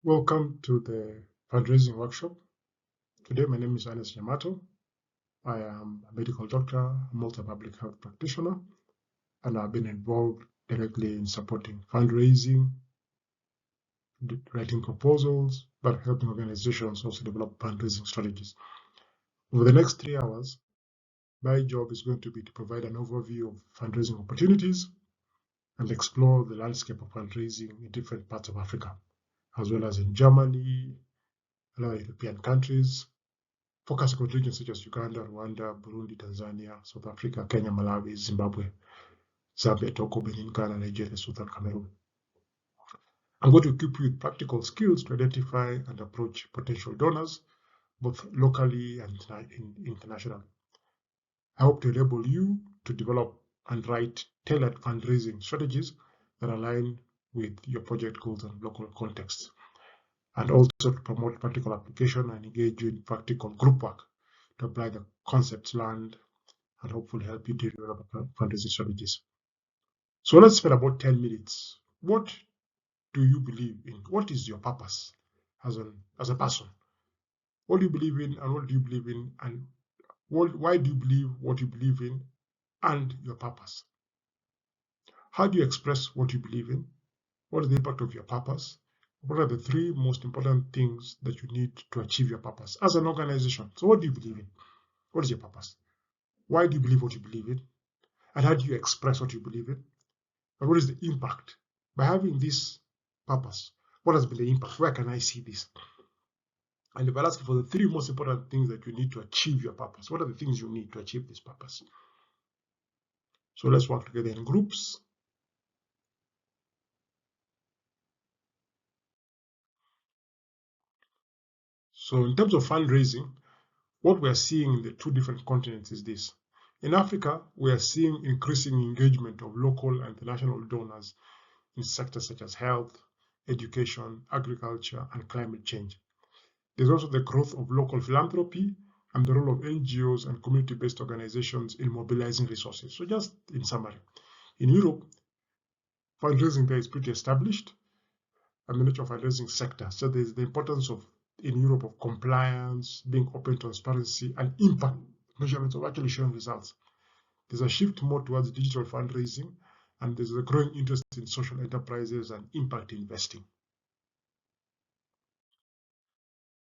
Welcome to the fundraising workshop. Today, my name is Ernest Yamato. I am a medical doctor, a multi-public health practitioner, and I've been involved directly in supporting fundraising, writing proposals, but helping organizations also develop fundraising strategies. Over the next 3 hours, my job is going to be to provide an overview of fundraising opportunities and explore the landscape of fundraising in different parts of Africa, as well as in Germany and other European countries, focusing on regions such as Uganda, Rwanda, Burundi, Tanzania, South Africa, Kenya, Malawi, Zimbabwe, Zambia, Togo, Benin, Ghana, Nigeria, Sudan, Cameroon. I'm going to equip you with practical skills to identify and approach potential donors, both locally and internationally. I hope to enable you to develop and write tailored fundraising strategies that align with your project goals and local contexts, and also to promote practical application and engage you in practical group work to apply the concepts learned and hopefully help you to develop fundraising strategies. So let's spend about 10 minutes. What do you believe in? What is your purpose as a person? What do you believe in and what do you believe in and why do you believe what you believe in and your purpose? How do you express what you believe in? What is the impact of your purpose? What are the three most important things that you need to achieve your purpose as an organization? So what do you believe in? What is your purpose? Why do you believe what you believe in? And how do you express what you believe in? And what is the impact? By having this purpose, what has been the impact? Where can I see this? And if I ask you for the three most important things that you need to achieve your purpose, what are the things you need to achieve this purpose? So let's work together in groups. So in terms of fundraising, what we're seeing in the two different continents is this. In Africa, we are seeing increasing engagement of local and international donors in sectors such as health, education, agriculture, and climate change. There's also the growth of local philanthropy and the role of NGOs and community-based organizations in mobilizing resources. So just in summary, in Europe, fundraising there is pretty established and the nature of fundraising sector. So there's the importance of, in Europe, of compliance, being open, transparency, and impact measurements of actually showing results. There's a shift more towards digital fundraising, and there's a growing interest in social enterprises and impact investing.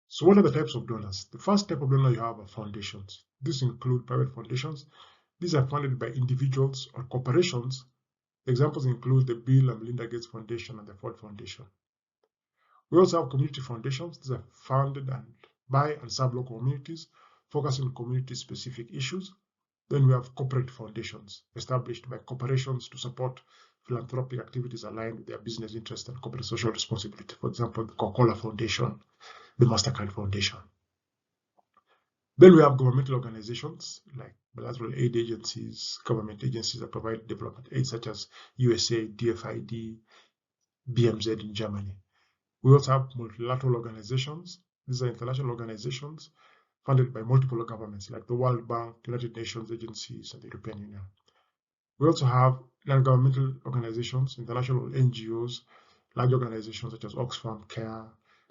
So what are the types of donors? The first type of donor you have are foundations. These include private foundations. These are funded by individuals or corporations. Examples include the Bill and Melinda Gates Foundation and the Ford Foundation. We also have community foundations. These are funded by and serve local communities, focusing on community-specific issues. Then we have corporate foundations established by corporations to support philanthropic activities aligned with their business interests and corporate social responsibility. For example, the Coca-Cola Foundation, the MasterCard Foundation. Then we have governmental organizations like bilateral aid agencies, government agencies that provide development aid, such as USAID, DFID, BMZ in Germany. We also have multilateral organizations. These are international organizations funded by multiple governments like the World Bank, United Nations agencies, and the European Union. We also have non-governmental organizations, international NGOs, large organizations such as Oxfam, CARE,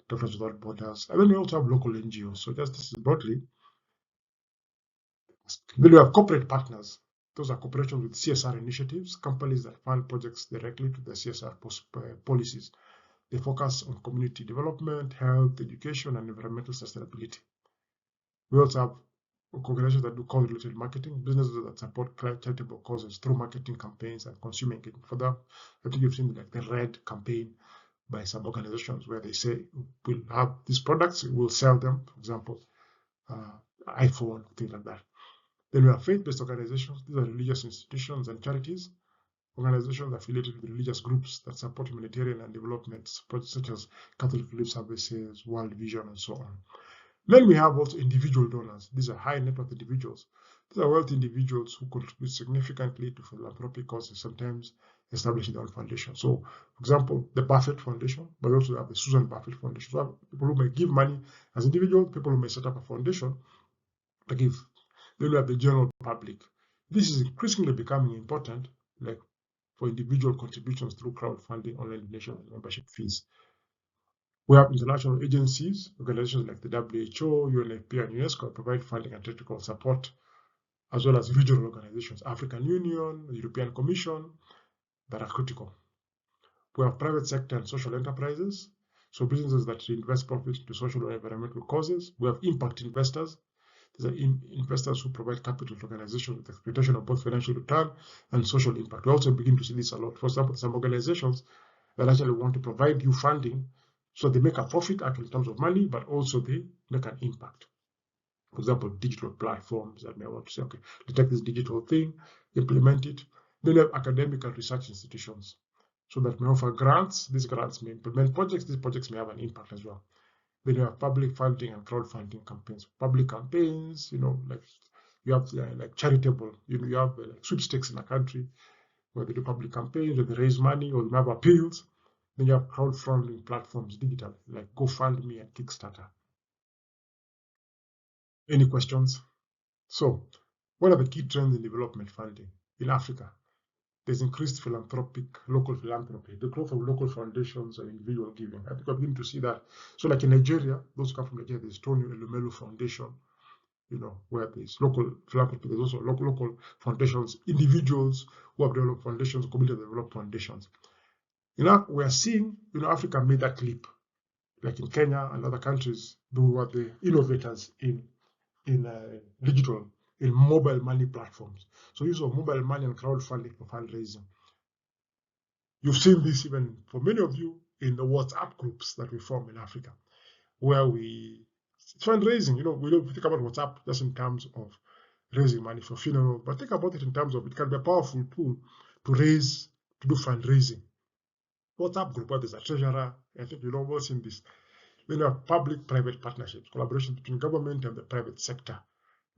Doctors Without Borders, and then we also have local NGOs. So just this is broadly. Then we have corporate partners. Those are corporations with CSR initiatives, companies that fund projects directly to the CSR policies. They focus on community development, health, education, and environmental sustainability. We also have organizations that do cause-related marketing, businesses that support charitable causes through marketing campaigns and consumer engagement. For that, I think you've seen like the RED campaign by some organizations where they say we'll have these products, we'll sell them, for example, iPhone, things like that. Then we have faith-based organizations. These are religious institutions and charities, organizations affiliated with religious groups that support humanitarian and development projects such as Catholic Relief Services, World Vision, and so on. Then we have also individual donors. These are high net worth individuals. These are wealthy individuals who contribute significantly to philanthropic causes, sometimes establishing their own foundation. So, for example, the Buffett Foundation, but also have the Susan Buffett Foundation. So people who may give money as individuals, people who may set up a foundation to give. Then we have the general public. This is increasingly becoming important, like for individual contributions through crowdfunding, online donation, and membership fees. We have international agencies, organizations like the WHO, UNFPA, and UNESCO provide funding and technical support, as well as regional organizations, African Union, European Commission, that are critical. We have private sector and social enterprises, so businesses that invest profits into social and environmental causes. We have impact investors. These are investors who provide capital to organizations with expectation of both financial return and social impact. We also begin to see this a lot. For example, some organizations that actually want to provide you funding so they make a profit actually in terms of money, but also they make an impact. For example, digital platforms that may want to say, okay, to take this digital thing, implement it. Then you have academic and research institutions, so that may offer grants. These grants may implement projects. These projects may have an impact as well. Then you have public funding and crowdfunding campaigns. Public campaigns, like you have like charitable, you have like sweepstakes in a country where they do public campaigns, where they raise money, or you have appeals. Then you have crowdfunding platforms digitally, like GoFundMe and Kickstarter. Any questions? So, what are the key trends in development funding in Africa? There's increased local philanthropy, the growth of local foundations and individual giving. I think we're beginning to see that. So, like in Nigeria, those who come from Nigeria, there's Tony Elumelu Foundation, where there's local philanthropy. There's also local foundations, individuals who have developed foundations, community developed foundations. We are seeing, Africa made that leap, like in Kenya and other countries, who were the innovators in digital, in mobile money platforms. So use of mobile money and crowdfunding for fundraising. You've seen this even for many of you in the WhatsApp groups that we form in Africa, where fundraising, we don't think about WhatsApp just in terms of raising money for funeral, but think about it in terms of it can be a powerful tool to do fundraising. WhatsApp group, where there's a treasurer, I think you've all seen this. Then you have public-private partnerships, collaboration between government and the private sector.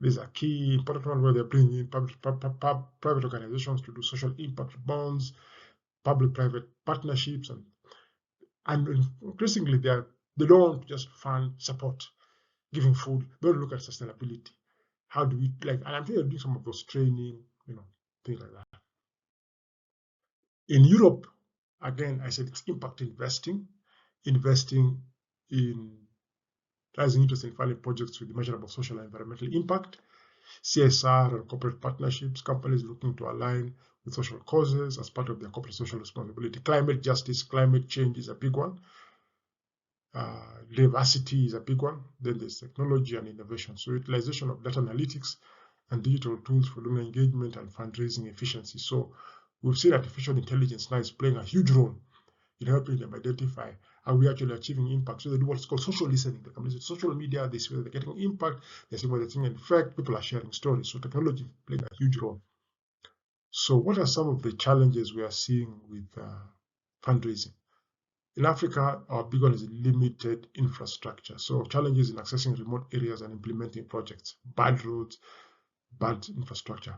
These are key, important ones where they're bringing in private organizations to do social impact bonds, public-private partnerships, and increasingly they don't want to just fund support, giving food. They don't look at sustainability. How do we and I'm thinking of doing some of those training, things like that. In Europe, again, I said it's impact investing in rising interest in funding projects with measurable social and environmental impact, CSR and corporate partnerships, companies looking to align with social causes as part of their corporate social responsibility. Climate justice, climate change is a big one. Diversity is a big one. Then there's technology and innovation. So utilization of data analytics and digital tools for donor engagement and fundraising efficiency. So we've seen artificial intelligence now is playing a huge role in helping them identify how we actually achieving impact. So they do what's called social listening. They come to social media, they see whether they're getting impact, they see whether they're seeing an effect, people are sharing stories. So technology is playing a huge role. So what are some of the challenges we are seeing with fundraising? In Africa, our big one is limited infrastructure. So challenges in accessing remote areas and implementing projects, bad roads, bad infrastructure.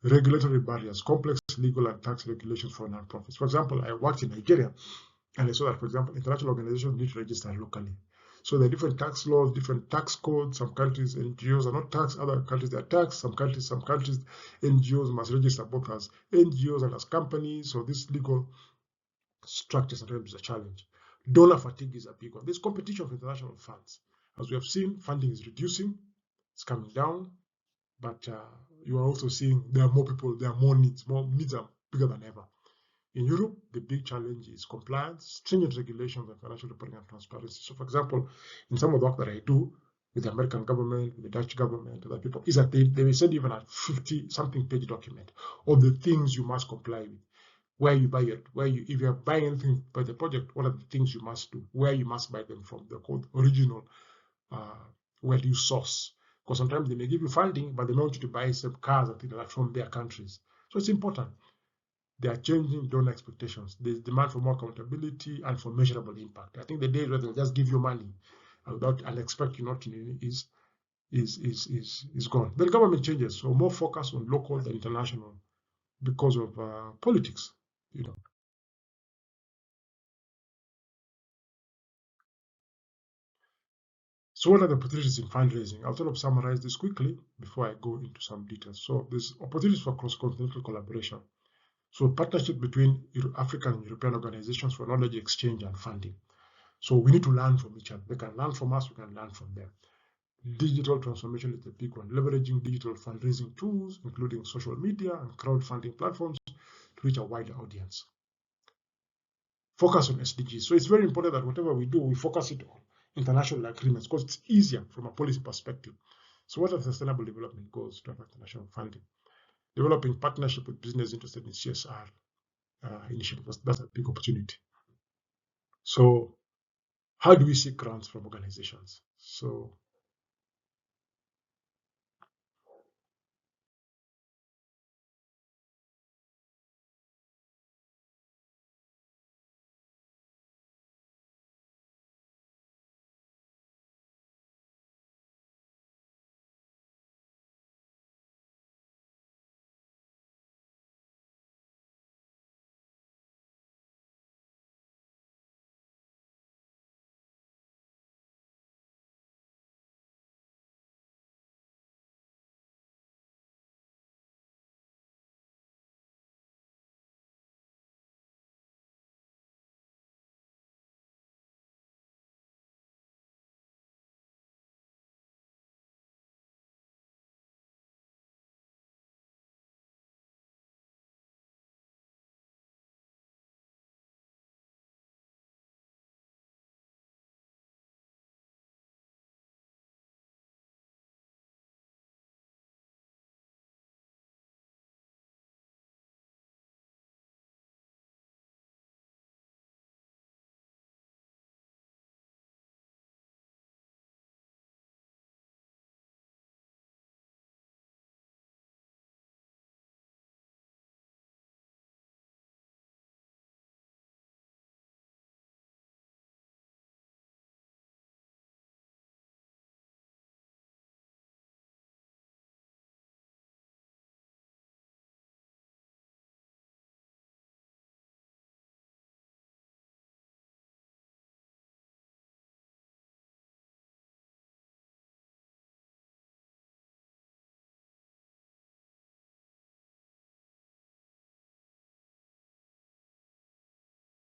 Regulatory barriers, complex legal and tax regulations for nonprofits. For example, I worked in Nigeria, and I saw that, for example, international organizations need to register locally. So there are different tax laws, different tax codes. Some countries, NGOs are not taxed, other countries they are taxed. Some countries, NGOs must register both as NGOs and as companies. So this legal structure sometimes is a challenge. Donor fatigue is a big one. There's competition for international funds. As we have seen, funding is reducing, it's coming down, but you are also seeing there are more people, there are more needs are bigger than ever. In Europe, the big challenge is compliance, stringent regulations, and financial reporting and transparency. So, for example, in some of the work that I do with the American government, with the Dutch government, other people, is that they will send even a 50-something page document of the things you must comply with. Where you buy it, if you are buying anything by the project, what are the things you must do, where you must buy them from, the code original, where do you source? Because sometimes they may give you funding, but they don't want you to buy some cars and things like that from their countries. So it's important. They are changing donor expectations. There's demand for more accountability and for measurable impact. I think the days where they'll just give you money and expect you not to is gone. The government changes, so more focus on local than international because of politics. So what are the opportunities in fundraising? I'll sort of summarize this quickly before I go into some details. So there's opportunities for cross-continental collaboration. So partnership between African and European organizations for knowledge exchange and funding. So we need to learn from each other. They can learn from us, we can learn from them. Digital transformation is a big one, leveraging digital fundraising tools, including social media and crowdfunding platforms to reach a wider audience. Focus on SDGs. So it's very important that whatever we do, we focus it on international agreements because it's easier from a policy perspective. So what are the sustainable development goals to have international funding? Developing partnership with business interested in CSR initiatives. That's a big opportunity. So how do we seek grants from organizations? So